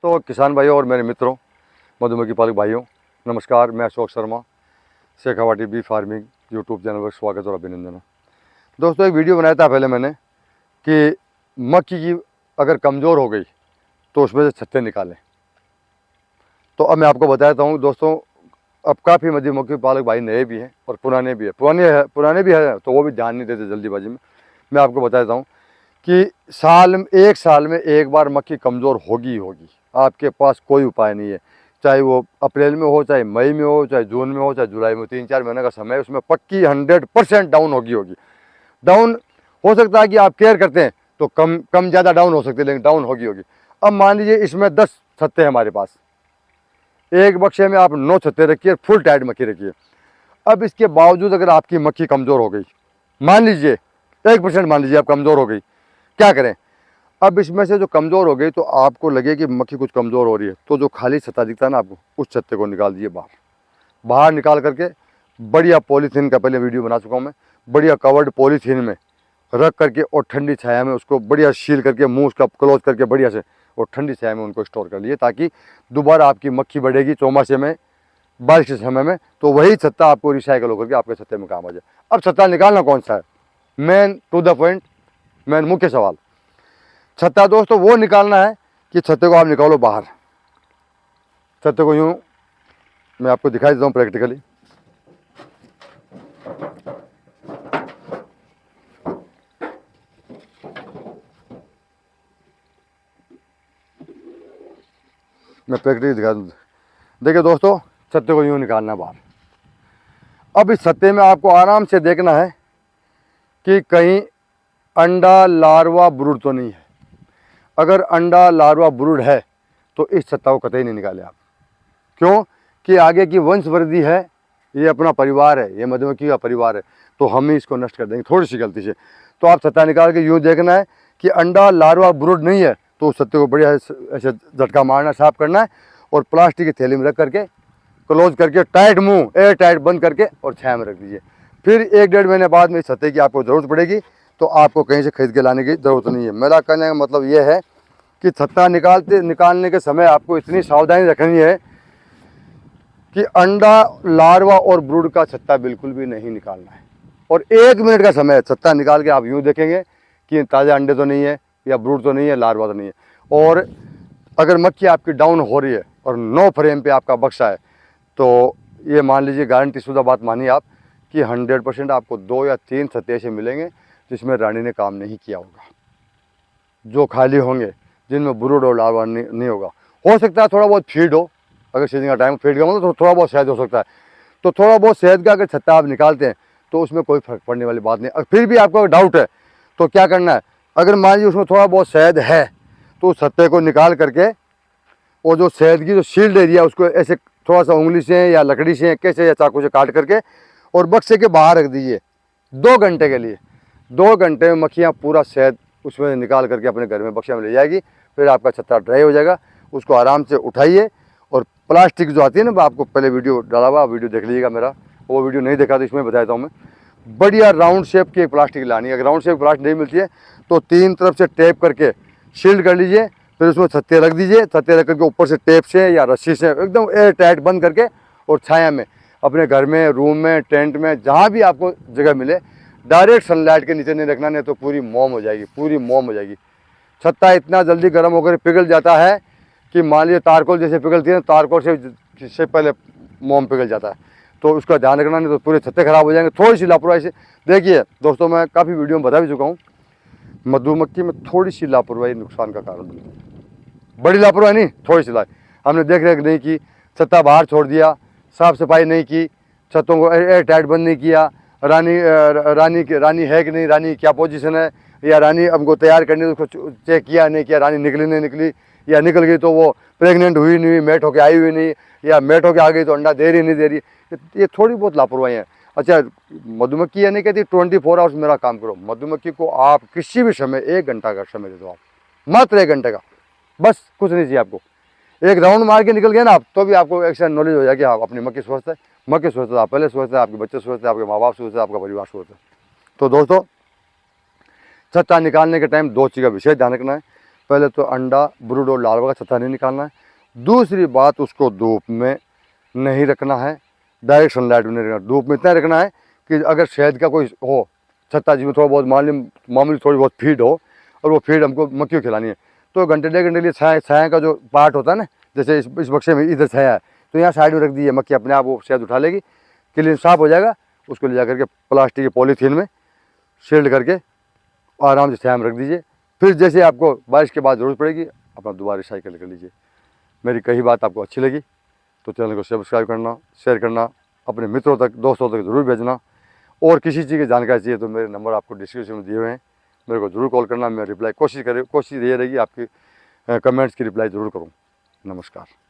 दोस्तों, किसान भाइयों और मेरे मित्रों, मधुमक्खी पालक भाइयों, नमस्कार। मैं Ashok Sharma, Shekhawati bee farming YouTube channel पर स्वागत और अभिनंदन है। दोस्तों, एक वीडियो बनाया था पहले मैंने कि मक्खी की अगर कमज़ोर हो गई तो उसमें से छत्ते निकालें। तो अब मैं आपको बताता हूँ दोस्तों, अब काफ़ी मधुमक्खी पालक भाई नए भी हैं और पुराने भी हैं। पुराने भी हैं तो वो भी ध्यान नहीं देते जल्दीबाजी में। मैं आपको बताता हूँ कि एक साल में एक बार मक्खी कमज़ोर होगी होगी। आपके पास कोई उपाय नहीं है, चाहे वो अप्रैल में हो, चाहे मई में हो, चाहे जून में हो, चाहे जुलाई में, 3-4 महीने का समय है, उसमें पक्की 100% डाउन होगी। डाउन हो सकता है कि आप केयर करते हैं तो कम ज़्यादा डाउन हो सकती है, लेकिन डाउन होगी। अब मान लीजिए इसमें 10 छत्ते हैं हमारे पास, एक बक्से में आप 9 छत्ते रखिए, फुल टाइट मक्खी रखिए। अब इसके बावजूद अगर आपकी मक्खी कमज़ोर हो गई, मान लीजिए 1% मान लीजिए आप कमज़ोर हो गई, क्या करें? अब इसमें से जो कमज़ोर हो गई तो आपको लगे कि मक्खी कुछ कमज़ोर हो रही है, तो जो खाली छत्ता दिखता है ना आपको, उस छत्ते को निकाल दीजिए बाहर निकाल करके बढ़िया पॉलीथीन का, पहले वीडियो बना चुका हूँ मैं, बढ़िया कवर्ड पॉलीथीन में रख करके और ठंडी छाया में उसको बढ़िया सील करके, मुंह उसका क्लोज करके बढ़िया से, और ठंडी छाया में उनको स्टोर कर लिए, ताकि दोबारा आपकी मक्खी बढ़ेगी चौमासे में, बारिश के समय में, तो वही छत्ता आपको रिसाइकल होकर के आपके छत्ते में काम आ जाए। अब छत्ता निकालना कौन सा है? Main to the point, main मुख्य सवाल, छत्ता दोस्तों वो निकालना है कि छत्ते को आप निकालो बाहर। छत्ते को यूं मैं आपको दिखाई देता हूँ प्रैक्टिकली। मैं प्रैक्टिकली दिखा दूँ। देखिए दोस्तों, छत्ते को यूं निकालना बाहर। अब इस छत्ते में आपको आराम से देखना है कि कहीं अंडा, लार्वा, ब्रूड तो नहीं है। अगर अंडा, लार्वा, ब्रूड है तो इस छत्ता को कतई नहीं निकाले आप। क्यों? कि आगे की वंशवृद्धि है, ये अपना परिवार है, ये मधुमक्खी का परिवार है, तो हम ही इसको नष्ट कर देंगे थोड़ी सी गलती से। तो आप छत्ता निकाल के यूँ देखना है कि अंडा, लार्वा, ब्रूड नहीं है, तो उस छत्ते को बढ़िया ऐसे झटका मारना, साफ करना है, और प्लास्टिक की थैली में रख करके क्लोज करके टाइट, मुँह एयर टाइट बंद करके और छाया में रख दीजिए। फिर 1-1.5 महीने बाद में इस छत्ते की आपको ज़रूरत पड़ेगी तो आपको कहीं से खरीद के लाने की ज़रूरत नहीं है। मेरा कहने का मतलब ये है कि छत्ता निकालने के समय आपको इतनी सावधानी रखनी है कि अंडा, लार्वा और ब्रूड का छत्ता बिल्कुल भी नहीं निकालना है। और 1 मिनट का समय है, छत्ता निकाल के आप यूँ देखेंगे कि ताज़े अंडे तो नहीं है, या ब्रूड तो नहीं है, लार्वा तो नहीं है। और अगर मक्खी आपकी डाउन हो रही है और 9 फ्रेम पे आपका बक्सा है, तो ये मान लीजिए, गारंटी शुदा बात मानिए आप, कि 100% आपको 2 या 3 छत्ते ऐसे मिलेंगे जिसमें रानी ने काम नहीं किया होगा, जो खाली होंगे, जिनमें ब्रूड और लार्वा नहीं होगा। हो सकता है थोड़ा बहुत फीड हो, अगर सीजन का टाइम फीड का मतलब, तो थोड़ा बहुत शहद हो सकता है। तो थोड़ा बहुत शहद का अगर छत्ता आप निकालते हैं तो उसमें कोई फर्क पड़ने वाली बात नहीं। अगर फिर भी आपको डाउट है तो क्या करना है, अगर मान लीजिए उसमें थोड़ा बहुत शहद है तो उस छत्ते को निकाल करके, और जो शहद की जो शील्ड एरिया उसको ऐसे थोड़ा सा उंगली से या लकड़ी से कैसे या चाकू से काट करके और बक्से के बाहर रख दीजिए 2 घंटे के लिए। 2 घंटे में मक्खियाँ पूरा शहद उसमें निकाल करके अपने घर में बक्से में ले जाएगी। फिर आपका छत्ता ड्राई हो जाएगा, उसको आराम से उठाइए, और प्लास्टिक जो आती है ना, आपको पहले वीडियो डाला हुआ, वीडियो देख लीजिएगा मेरा, वो वीडियो नहीं देखा तो इसमें बताता हूँ मैं। बढ़िया राउंड शेप की प्लास्टिक लानी है। अगर राउंड शेप प्लास्टिक नहीं मिलती है तो 3 तरफ से टेप करके शील्ड कर लीजिए, फिर उसमें छत्ते रख दीजिए, छत्ते रख करके ऊपर से टेप से या रस्सी से एकदम एयर टाइट बंद करके, और छाया में अपने घर में, रूम में, टेंट में, जहाँ भी आपको जगह मिले, डायरेक्ट सनलाइट के नीचे नहीं रखना, नहीं तो पूरी मोम हो जाएगी, पूरी मोम हो जाएगी। छत्ता इतना जल्दी गर्म होकर पिघल जाता है कि मान लीजिए तारकोल जैसे पिघलती है, तारकोल से पहले मोम पिघल जाता है। तो उसका ध्यान रखना, नहीं तो पूरे छत्ते खराब हो जाएंगे थोड़ी सी लापरवाही से। देखिए दोस्तों, मैं काफ़ी वीडियो में बता भी चुका हूँ, मधुमक्खी में थोड़ी सी लापरवाही नुकसान का कारण बनती है। बड़ी लापरवाही नहीं, थोड़ी सी हमने देख रेख नहीं की, छत्ता बाहर छोड़ दिया, साफ सफाई नहीं की, छत्तों को एयर टाइट बंद नहीं किया, रानी है कि नहीं, रानी क्या पोजीशन है, या रानी हमको तैयार करनी उसको चेक किया नहीं किया, रानी निकली नहीं निकली, या निकल गई तो वो प्रेग्नेंट हुई नहीं हुई, मेट होके आई हुई नहीं, या मेट होके आ गई तो अंडा दे रही नहीं दे रही, ये थोड़ी बहुत लापरवाही है। अच्छा, मधुमक्खी ये नहीं कहती 24 आवर्स मेरा काम करो। मधुमक्खी को आप किसी भी समय 1 घंटा का समय दे दो, आप मात्र 1 घंटे का, बस कुछ नहीं चाहिए आपको। एक राउंड मार के निकल गया ना आप, तो भी आपको एक्स्ट्रा नॉलेज हो जाएगी। आप अपनी मक्खी स्वस्थ है, मक्खी स्वस्थ है, आप पहले स्वस्थ है, आपके बच्चे स्वस्थ है, आपके माँ बाप स्वस्थ है, आपका परिवार स्वस्थ है। तो दोस्तों, छत्ता निकालने के टाइम 2 चीज़ का विशेष ध्यान रखना है। पहले तो अंडा, ब्रूड और लार्वा का छत्ता नहीं निकालना है। दूसरी बात, उसको धूप में नहीं रखना है, डायरेक्ट सनलाइट में नहीं रखना। धूप में इतना रखना है कि अगर शहद का कोई हो छत्ता, जिसमें थोड़ा बहुत मामूली थोड़ी बहुत फीड हो, और वो फीड हमको मक्खियों खिलानी है, तो घंटे 1.5 घंटे के लिए छाया का जो पार्ट होता है ना, जैसे इस बक्से में इधर छाया है, तो यहाँ साइड में रख दीजिए, मक्खी अपने आप वो शहद उठा लेगी, क्लीन साफ हो जाएगा। उसको ले जा करके प्लास्टिक के पॉलीथीन में शील्ड करके आराम से छाया में रख दीजिए। फिर जैसे आपको बारिश के बाद ज़रूरत पड़ेगी, अपना दोबारा रिसाइकिल कर लीजिए। मेरी कही बात आपको अच्छी लगी तो चैनल को सब्सक्राइब करना, शेयर करना, अपने मित्रों तक, दोस्तों तक ज़रूर भेजना। और किसी चीज़ की जानकारी चाहिए तो मेरे नंबर आपको डिस्क्रिप्शन में दिए हुए हैं, मेरे को ज़रूर कॉल करना। मैं रिप्लाई कोशिश ये रहेगी आपकी कमेंट्स की रिप्लाई ज़रूर करूँ। नमस्कार।